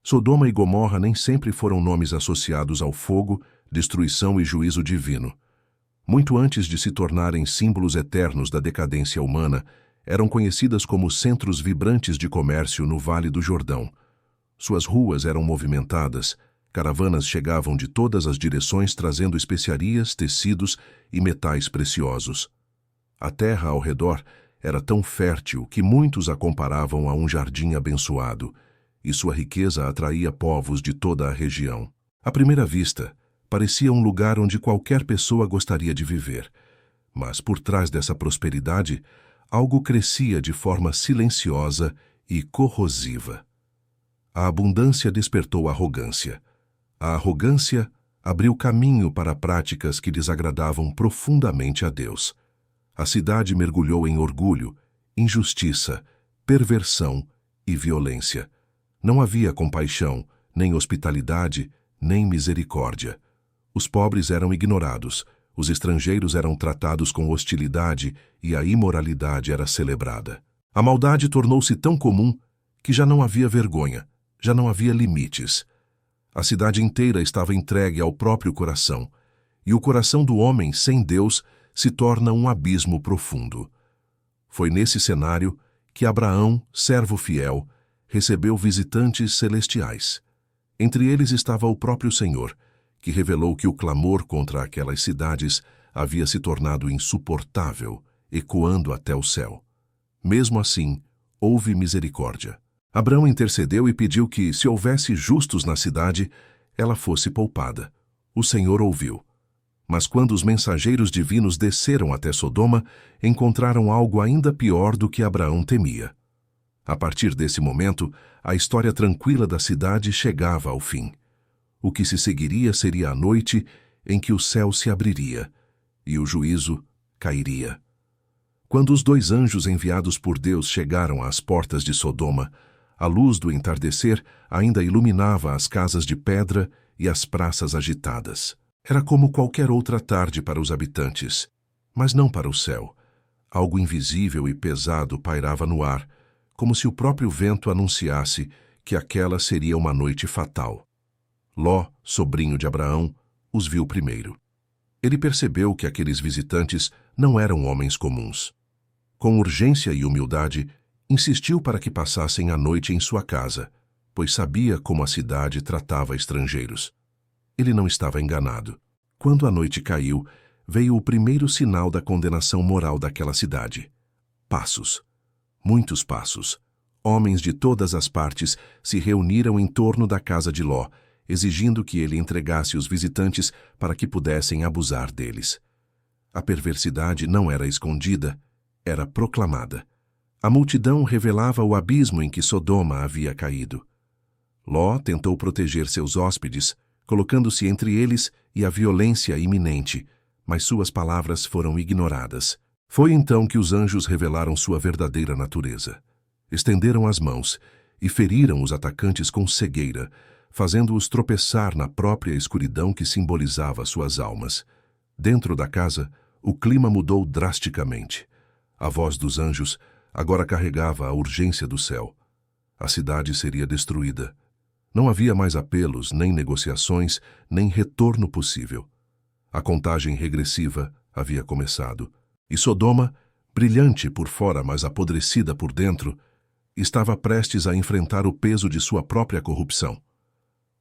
Sodoma e Gomorra nem sempre foram nomes associados ao fogo, destruição e juízo divino. Muito antes de se tornarem símbolos eternos da decadência humana, eram conhecidas como centros vibrantes de comércio no Vale do Jordão. Suas ruas eram movimentadas, caravanas chegavam de todas as direções trazendo especiarias, tecidos e metais preciosos. A terra ao redor era tão fértil que muitos a comparavam a um jardim abençoado, e sua riqueza atraía povos de toda a região. À primeira vista, parecia um lugar onde qualquer pessoa gostaria de viver, mas por trás dessa prosperidade, algo crescia de forma silenciosa e corrosiva. A abundância despertou arrogância. A arrogância abriu caminho para práticas que desagradavam profundamente a Deus. A cidade mergulhou em orgulho, injustiça, perversão e violência. Não havia compaixão, nem hospitalidade, nem misericórdia. Os pobres eram ignorados, os estrangeiros eram tratados com hostilidade e a imoralidade era celebrada. A maldade tornou-se tão comum que já não havia vergonha, já não havia limites. A cidade inteira estava entregue ao próprio coração, e o coração do homem sem Deus se torna um abismo profundo. Foi nesse cenário que Abraão, servo fiel, recebeu visitantes celestiais. Entre eles estava o próprio Senhor, que revelou que o clamor contra aquelas cidades havia se tornado insuportável, ecoando até o céu. Mesmo assim, houve misericórdia. Abraão intercedeu e pediu que, se houvesse justos na cidade, ela fosse poupada. O Senhor ouviu. Mas quando os mensageiros divinos desceram até Sodoma, encontraram algo ainda pior do que Abraão temia. A partir desse momento, a história tranquila da cidade chegava ao fim. O que se seguiria seria a noite em que o céu se abriria e o juízo cairia. Quando os 2 anjos enviados por Deus chegaram às portas de Sodoma, a luz do entardecer ainda iluminava as casas de pedra e as praças agitadas. Era como qualquer outra tarde para os habitantes, mas não para o céu. Algo invisível e pesado pairava no ar, como se o próprio vento anunciasse que aquela seria uma noite fatal. Ló, sobrinho de Abraão, os viu primeiro. Ele percebeu que aqueles visitantes não eram homens comuns. Com urgência e humildade, insistiu para que passassem a noite em sua casa, pois sabia como a cidade tratava estrangeiros. Ele não estava enganado. Quando a noite caiu, veio o primeiro sinal da condenação moral daquela cidade. Passos. Muitos passos. Homens de todas as partes se reuniram em torno da casa de Ló, exigindo que ele entregasse os visitantes para que pudessem abusar deles. A perversidade não era escondida, era proclamada. A multidão revelava o abismo em que Sodoma havia caído. Ló tentou proteger seus hóspedes, colocando-se entre eles e a violência iminente, mas suas palavras foram ignoradas. Foi então que os anjos revelaram sua verdadeira natureza. Estenderam as mãos e feriram os atacantes com cegueira, fazendo-os tropeçar na própria escuridão que simbolizava suas almas. Dentro da casa, o clima mudou drasticamente. A voz dos anjos agora carregava a urgência do céu. A cidade seria destruída. Não havia mais apelos, nem negociações, nem retorno possível. A contagem regressiva havia começado. E Sodoma, brilhante por fora, mas apodrecida por dentro, estava prestes a enfrentar o peso de sua própria corrupção.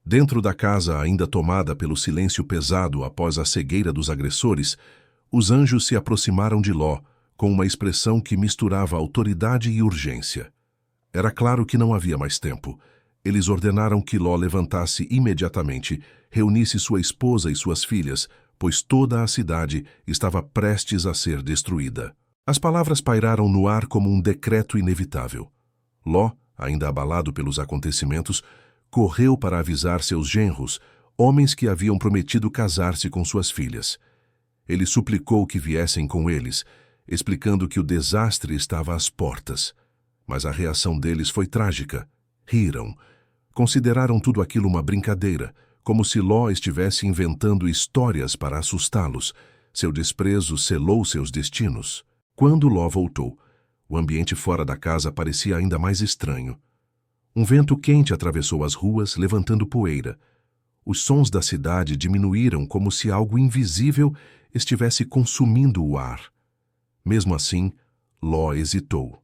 Dentro da casa, ainda tomada pelo silêncio pesado após a cegueira dos agressores, os anjos se aproximaram de Ló, com uma expressão que misturava autoridade e urgência. Era claro que não havia mais tempo. Eles ordenaram que Ló levantasse imediatamente, reunisse sua esposa e suas filhas, pois toda a cidade estava prestes a ser destruída. As palavras pairaram no ar como um decreto inevitável. Ló, ainda abalado pelos acontecimentos, correu para avisar seus genros, homens que haviam prometido casar-se com suas filhas. Ele suplicou que viessem com eles, explicando que o desastre estava às portas. Mas a reação deles foi trágica. Riram. Consideraram tudo aquilo uma brincadeira, como se Ló estivesse inventando histórias para assustá-los. Seu desprezo selou seus destinos. Quando Ló voltou, o ambiente fora da casa parecia ainda mais estranho. Um vento quente atravessou as ruas, levantando poeira. Os sons da cidade diminuíram como se algo invisível estivesse consumindo o ar. Mesmo assim, Ló hesitou.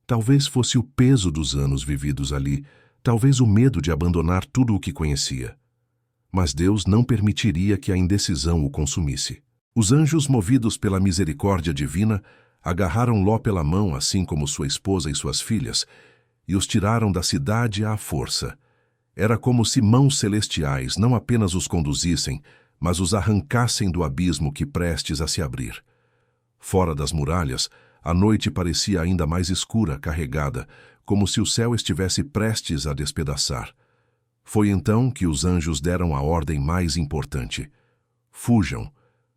Talvez fosse o peso dos anos vividos ali, talvez o medo de abandonar tudo o que conhecia. Mas Deus não permitiria que a indecisão o consumisse. Os anjos, movidos pela misericórdia divina, agarraram Ló pela mão, assim como sua esposa e suas filhas, e os tiraram da cidade à força. Era como se mãos celestiais não apenas os conduzissem, mas os arrancassem do abismo que prestes a se abrir. Fora das muralhas, a noite parecia ainda mais escura, carregada, como se o céu estivesse prestes a despedaçar. Foi então que os anjos deram a ordem mais importante. Fujam,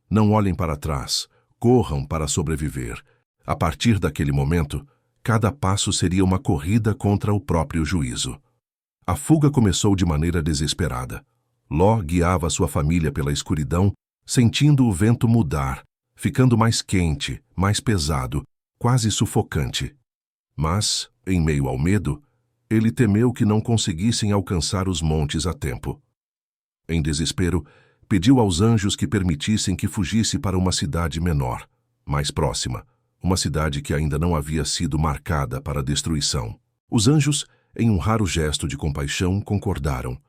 não olhem para trás, corram para sobreviver. A partir daquele momento, cada passo seria uma corrida contra o próprio juízo. A fuga começou de maneira desesperada. Ló guiava sua família pela escuridão, sentindo o vento mudar, ficando mais quente, mais pesado, quase sufocante. Mas, em meio ao medo, ele temeu que não conseguissem alcançar os montes a tempo. Em desespero, pediu aos anjos que permitissem que fugisse para uma cidade menor, mais próxima, uma cidade que ainda não havia sido marcada para a destruição. Os anjos, em um raro gesto de compaixão, concordaram.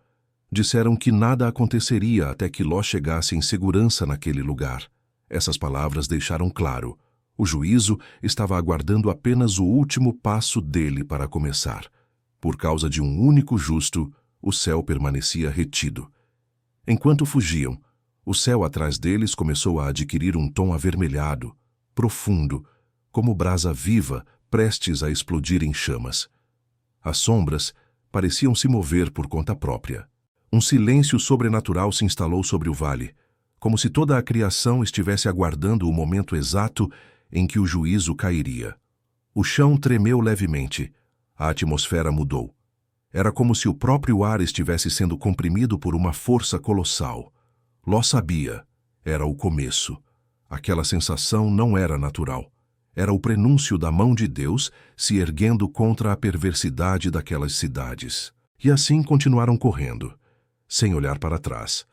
Disseram que nada aconteceria até que Ló chegasse em segurança naquele lugar. Essas palavras deixaram claro: o juízo estava aguardando apenas o último passo dele para começar. Por causa de um único justo, o céu permanecia retido. Enquanto fugiam, o céu atrás deles começou a adquirir um tom avermelhado, profundo, como brasa viva prestes a explodir em chamas. As sombras pareciam se mover por conta própria. Um silêncio sobrenatural se instalou sobre o vale, como se toda a criação estivesse aguardando o momento exato em que o juízo cairia. O chão tremeu levemente. A atmosfera mudou. Era como se o próprio ar estivesse sendo comprimido por uma força colossal. Ló sabia. Era o começo. Aquela sensação não era natural. Era o prenúncio da mão de Deus se erguendo contra a perversidade daquelas cidades. E assim continuaram correndo, sem olhar para trás,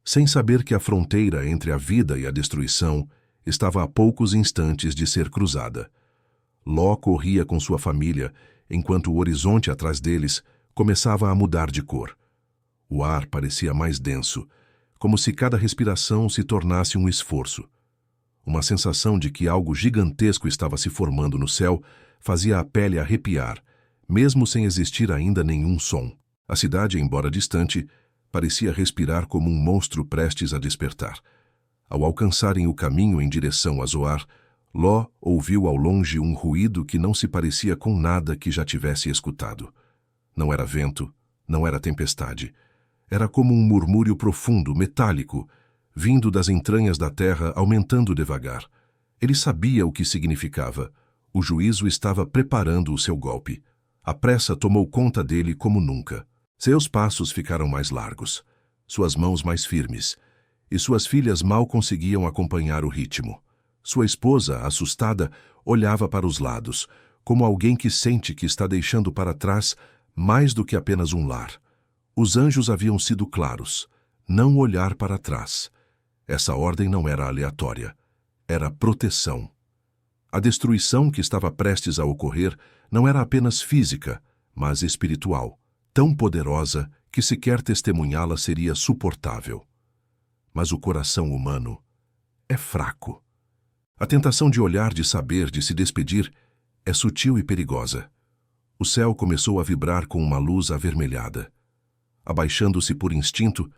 sem saber que a fronteira entre a vida e a destruição estava a poucos instantes de ser cruzada. Ló corria com sua família, enquanto o horizonte atrás deles começava a mudar de cor. O ar parecia mais denso, como se cada respiração se tornasse um esforço. Uma sensação de que algo gigantesco estava se formando no céu fazia a pele arrepiar, mesmo sem existir ainda nenhum som. A cidade, embora distante, parecia respirar como um monstro prestes a despertar. Ao alcançarem o caminho em direção a Zoar, Ló ouviu ao longe um ruído que não se parecia com nada que já tivesse escutado. Não era vento, não era tempestade. Era como um murmúrio profundo, metálico, vindo das entranhas da terra, aumentando devagar. Ele sabia o que significava. O juízo estava preparando o seu golpe. A pressa tomou conta dele como nunca. Seus passos ficaram mais largos, suas mãos mais firmes, e suas filhas mal conseguiam acompanhar o ritmo. Sua esposa, assustada, olhava para os lados, como alguém que sente que está deixando para trás mais do que apenas um lar. Os anjos haviam sido claros: não olhar para trás. Essa ordem não era aleatória. Era proteção. A destruição que estava prestes a ocorrer não era apenas física, mas espiritual, tão poderosa que sequer testemunhá-la seria suportável. Mas o coração humano é fraco. A tentação de olhar, de saber, de se despedir, é sutil e perigosa. O céu começou a vibrar com uma luz avermelhada. Abaixando-se por instinto,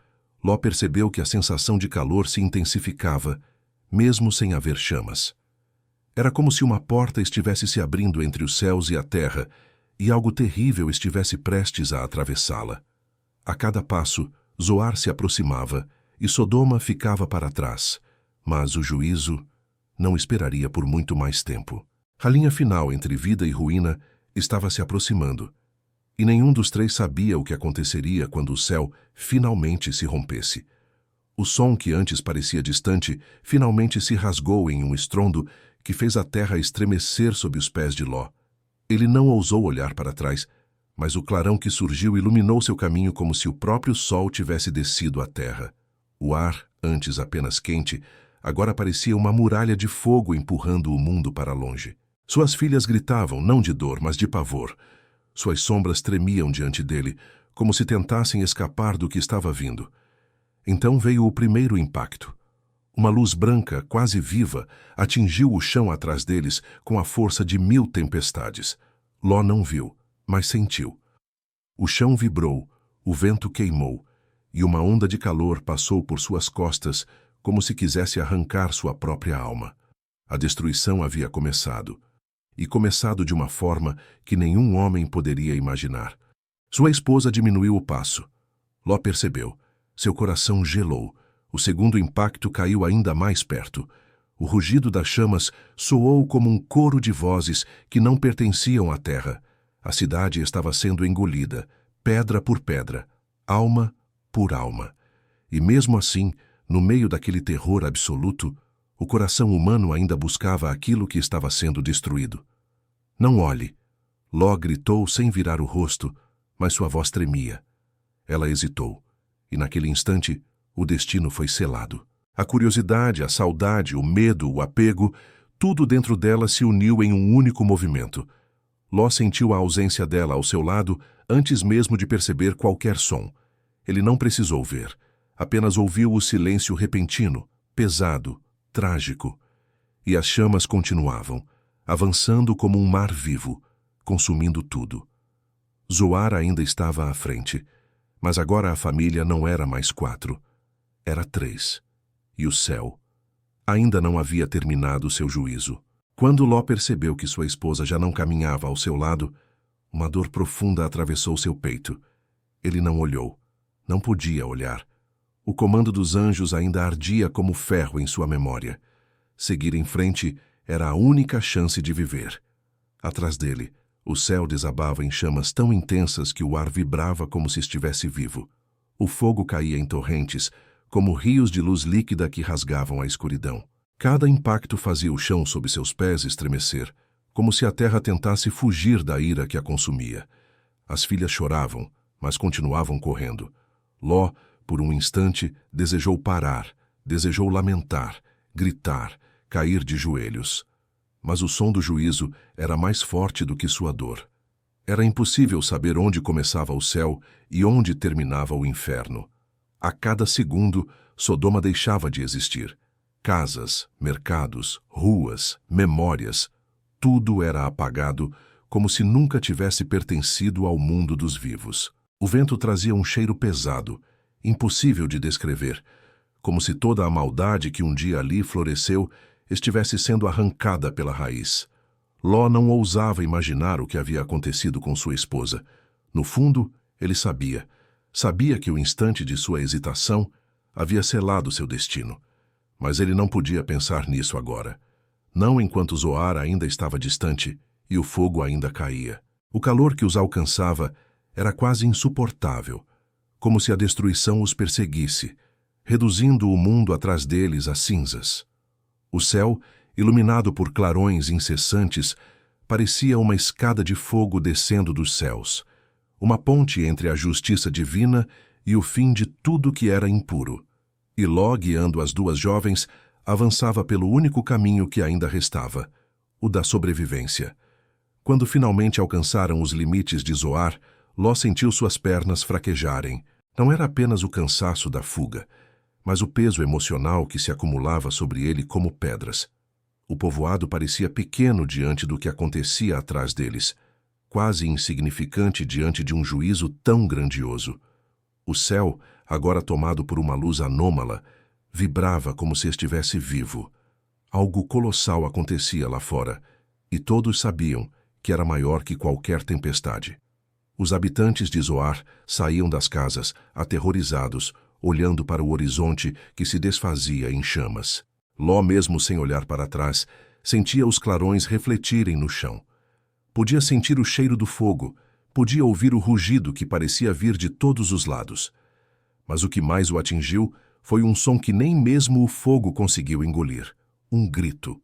Ló percebeu que a sensação de calor se intensificava, mesmo sem haver chamas. Era como se uma porta estivesse se abrindo entre os céus e a terra, e algo terrível estivesse prestes a atravessá-la. A cada passo, Zoar se aproximava, e Sodoma ficava para trás, mas o juízo não esperaria por muito mais tempo. A linha final entre vida e ruína estava se aproximando, e nenhum dos três sabia o que aconteceria quando o céu finalmente se rompesse. O som que antes parecia distante finalmente se rasgou em um estrondo que fez a terra estremecer sob os pés de Ló. Ele não ousou olhar para trás, Mas o clarão que surgiu iluminou seu caminho como se o próprio sol tivesse descido à terra. O ar, antes apenas quente, agora parecia uma muralha de fogo empurrando o mundo para longe. Suas filhas gritavam, não de dor, mas de pavor. Suas sombras tremiam diante dele, como se tentassem escapar do que estava vindo. Então veio o primeiro impacto. Uma luz branca, quase viva, atingiu o chão atrás deles com a força de 1000 tempestades. Ló não viu, mas sentiu. O chão vibrou, o vento queimou, e uma onda de calor passou por suas costas como se quisesse arrancar sua própria alma. A destruição havia começado, e começado de uma forma que nenhum homem poderia imaginar. Sua esposa diminuiu o passo. Ló percebeu. Seu coração gelou. O segundo impacto caiu ainda mais perto. O rugido das chamas soou como um coro de vozes que não pertenciam à terra. A cidade estava sendo engolida, pedra por pedra, alma por alma. E mesmo assim, no meio daquele terror absoluto, o coração humano ainda buscava aquilo que estava sendo destruído. Não olhe! Ló gritou sem virar o rosto, mas sua voz tremia. Ela hesitou, e naquele instante, o destino foi selado. A curiosidade, a saudade, o medo, o apego, tudo dentro dela se uniu em um único movimento. Ló sentiu a ausência dela ao seu lado antes mesmo de perceber qualquer som. Ele não precisou ver, apenas ouviu o silêncio repentino, pesado, trágico. E as chamas continuavam, avançando como um mar vivo, consumindo tudo. Zoar ainda estava à frente, mas agora a família não era mais 4, era 3. E o céu ainda não havia terminado seu juízo. Quando Ló percebeu que sua esposa já não caminhava ao seu lado, uma dor profunda atravessou seu peito. Ele não olhou. Não podia olhar. O comando dos anjos ainda ardia como ferro em sua memória. Seguir em frente era a única chance de viver. Atrás dele, o céu desabava em chamas tão intensas que o ar vibrava como se estivesse vivo. O fogo caía em torrentes, como rios de luz líquida que rasgavam a escuridão. Cada impacto fazia o chão sob seus pés estremecer, como se a terra tentasse fugir da ira que a consumia. As filhas choravam, mas continuavam correndo. Ló, por um instante, desejou parar, desejou lamentar, gritar, cair de joelhos. Mas o som do juízo era mais forte do que sua dor. Era impossível saber onde começava o céu e onde terminava o inferno. A cada segundo, Sodoma deixava de existir. Casas, mercados, ruas, memórias, tudo era apagado como se nunca tivesse pertencido ao mundo dos vivos. O vento trazia um cheiro pesado, impossível de descrever, como se toda a maldade que um dia ali floresceu estivesse sendo arrancada pela raiz. Ló não ousava imaginar o que havia acontecido com sua esposa. No fundo, ele sabia. Sabia que o instante de sua hesitação havia selado seu destino. Mas ele não podia pensar nisso agora. Não enquanto Zoar ainda estava distante e o fogo ainda caía. O calor que os alcançava era quase insuportável, como se a destruição os perseguisse, reduzindo o mundo atrás deles a cinzas. O céu, iluminado por clarões incessantes, parecia uma escada de fogo descendo dos céus, uma ponte entre a justiça divina e o fim de tudo que era impuro. E Ló, guiando as duas jovens, avançava pelo único caminho que ainda restava, o da sobrevivência. Quando finalmente alcançaram os limites de Zoar, Ló sentiu suas pernas fraquejarem. Não era apenas o cansaço da fuga, mas o peso emocional que se acumulava sobre ele como pedras. O povoado parecia pequeno diante do que acontecia atrás deles, quase insignificante diante de um juízo tão grandioso. O céu, agora tomado por uma luz anômala, vibrava como se estivesse vivo. Algo colossal acontecia lá fora, e todos sabiam que era maior que qualquer tempestade. Os habitantes de Zoar saíam das casas, aterrorizados, olhando para o horizonte que se desfazia em chamas. Ló, mesmo sem olhar para trás, sentia os clarões refletirem no chão. Podia sentir o cheiro do fogo, podia ouvir o rugido que parecia vir de todos os lados. Mas o que mais o atingiu foi um som que nem mesmo o fogo conseguiu engolir. Um grito.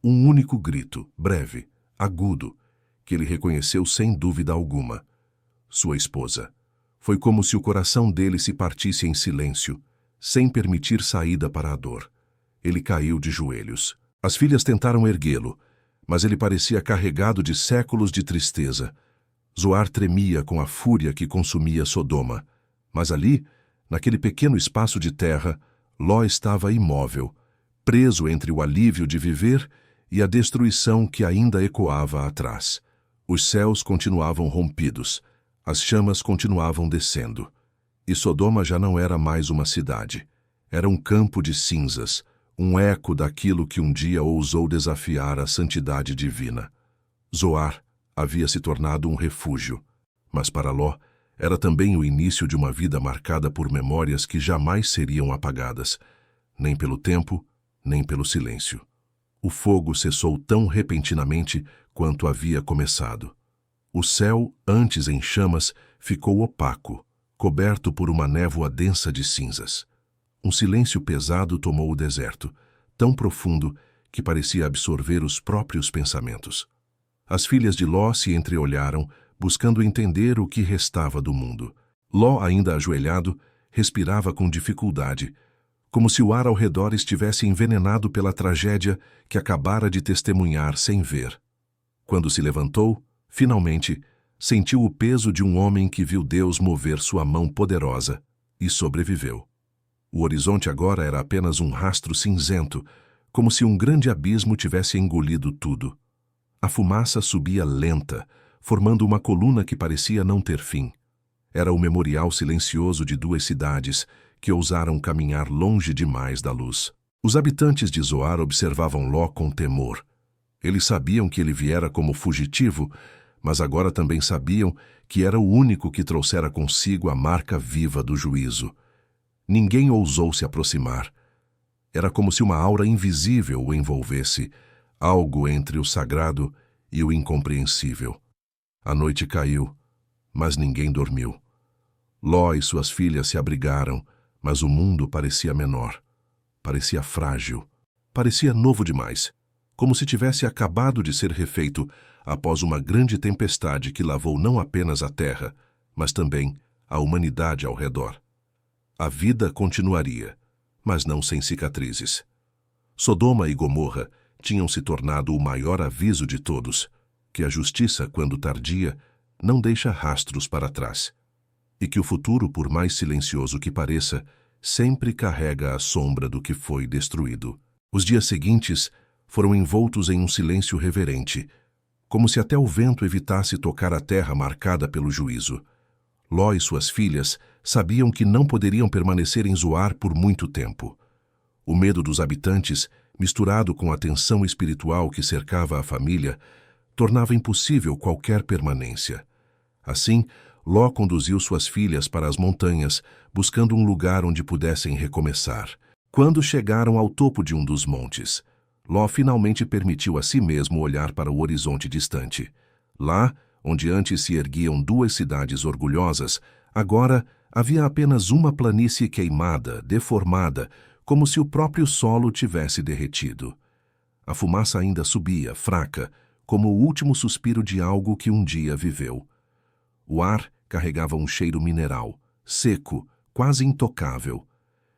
Um único grito, breve, agudo, que ele reconheceu sem dúvida alguma. sua esposa. Foi como se o coração dele se partisse em silêncio, sem permitir saída para a dor. Ele caiu de joelhos. As filhas tentaram erguê-lo, mas ele parecia carregado de séculos de tristeza. Zoar tremia com a fúria que consumia Sodoma. Mas ali, naquele pequeno espaço de terra, Ló estava imóvel, preso entre o alívio de viver e a destruição que ainda ecoava atrás. Os céus continuavam rompidos, as chamas continuavam descendo. E Sodoma já não era mais uma cidade. Era um campo de cinzas, um eco daquilo que um dia ousou desafiar a santidade divina. Zoar havia se tornado um refúgio, mas para Ló era também o início de uma vida marcada por memórias que jamais seriam apagadas, nem pelo tempo, nem pelo silêncio. O fogo cessou tão repentinamente quanto havia começado. O céu, antes em chamas, ficou opaco, coberto por uma névoa densa de cinzas. Um silêncio pesado tomou o deserto, tão profundo que parecia absorver os próprios pensamentos. As filhas de Ló se entreolharam, buscando entender o que restava do mundo. Ló, ainda ajoelhado, respirava com dificuldade, como se o ar ao redor estivesse envenenado pela tragédia que acabara de testemunhar sem ver. Quando se levantou, finalmente, sentiu o peso de um homem que viu Deus mover sua mão poderosa e sobreviveu. O horizonte agora era apenas um rastro cinzento, como se um grande abismo tivesse engolido tudo. A fumaça subia lenta, formando uma coluna que parecia não ter fim. Era o memorial silencioso de duas cidades que ousaram caminhar longe demais da luz. Os habitantes de Zoar observavam Ló com temor. Eles sabiam que ele viera como fugitivo, mas agora também sabiam que era o único que trouxera consigo a marca viva do juízo. Ninguém ousou se aproximar. Era como se uma aura invisível o envolvesse, algo entre o sagrado e o incompreensível. A noite caiu, mas ninguém dormiu. Ló e suas filhas se abrigaram, mas o mundo parecia menor. Parecia frágil. Parecia novo demais, como se tivesse acabado de ser refeito após uma grande tempestade que lavou não apenas a terra, mas também a humanidade ao redor. A vida continuaria, mas não sem cicatrizes. Sodoma e Gomorra tinham se tornado o maior aviso de todos, que a justiça, quando tardia, não deixa rastros para trás, e que o futuro, por mais silencioso que pareça, sempre carrega a sombra do que foi destruído. Os dias seguintes foram envoltos em um silêncio reverente, como se até o vento evitasse tocar a terra marcada pelo juízo. Ló e suas filhas sabiam que não poderiam permanecer em Zoar por muito tempo. O medo dos habitantes, misturado com a tensão espiritual que cercava a família, tornava impossível qualquer permanência. Assim, Ló conduziu suas filhas para as montanhas, buscando um lugar onde pudessem recomeçar. Quando chegaram ao topo de um dos montes, Ló finalmente permitiu a si mesmo olhar para o horizonte distante. Lá, onde antes se erguiam duas cidades orgulhosas, agora havia apenas uma planície queimada, deformada, como se o próprio solo tivesse derretido. A fumaça ainda subia, fraca, como o último suspiro de algo que um dia viveu. O ar carregava um cheiro mineral, seco, quase intocável.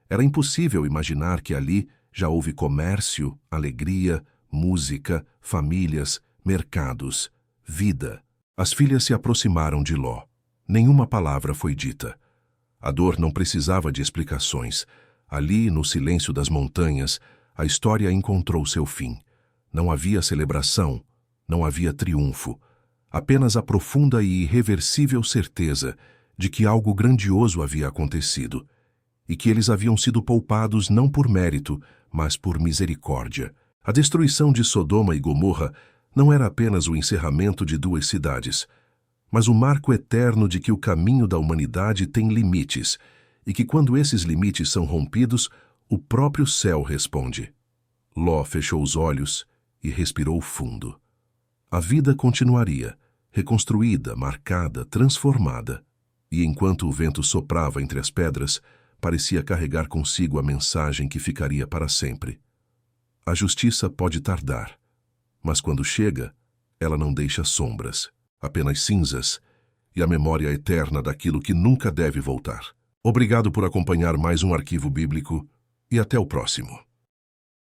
Era impossível imaginar que ali já houve comércio, alegria, música, famílias, mercados, vida. As filhas se aproximaram de Ló. Nenhuma palavra foi dita. A dor não precisava de explicações. Ali, no silêncio das montanhas, a história encontrou seu fim. Não havia celebração, não havia triunfo. Apenas a profunda e irreversível certeza de que algo grandioso havia acontecido e que eles haviam sido poupados não por mérito, mas por misericórdia. A destruição de Sodoma e Gomorra não era apenas o encerramento de duas cidades, mas o marco eterno de que o caminho da humanidade tem limites e que, quando esses limites são rompidos, o próprio céu responde. Ló fechou os olhos e respirou fundo. A vida continuaria, reconstruída, marcada, transformada, e enquanto o vento soprava entre as pedras, parecia carregar consigo a mensagem que ficaria para sempre. A justiça pode tardar, mas quando chega, ela não deixa sombras, apenas cinzas, e a memória eterna daquilo que nunca deve voltar. Obrigado por acompanhar mais um Arquivo Bíblico e até o próximo.